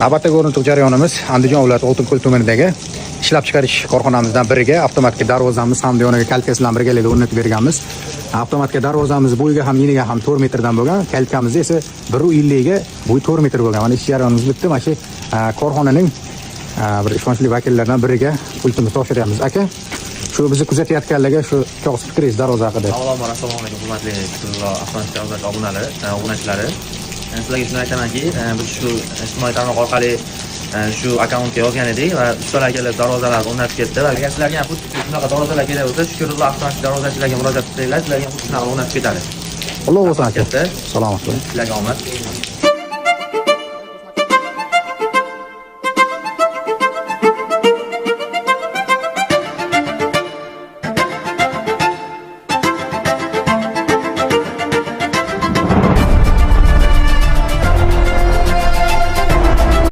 Navbatdagi o'rintuq jarayonimiz Andijon viloyati Oltinko'l tumanidagi ishlab chiqarish korxonamizdan biriga avtomatik darvozamiz hamda yoniga kaltkasi bilan birgalikda o'rnatib berganmiz. Avtomatik darvozamiz bo'yiga ham eniga ham 4 metrdan bo'lgan, kaltkamiz esa 1.50 ga bo'yi 4 metr bo'lgan. Mana ish jarayonimiz bitdi. Mana shu korxonaning bir ishonchli vakillaridan biriga pultimizni topshiryapmiz. Aka, shu bizni kuzatayotganlarga shu qog'oz fikringiz darvoza haqida. Avvalambor assalomu alaykum hurmatli avtomatik darvozachi obunachilari. Sizlarga shuni aytamanki, biz shu ijtimoiy tarmoq orqali shu akkauntga yozgan edik va ustalar kelib darvozalarni o'rnatib ketdi. Va agar sizlarga ham shunaqa darvozalar kerak bo'lsa, Shukurullo avtomatik darvozachilarga murojaat qilsanglar, sizlarga ham shunaqa o'rnatib ketadi. Alloh o'zini aka. Salomat bo'ling. Sizlarga omad.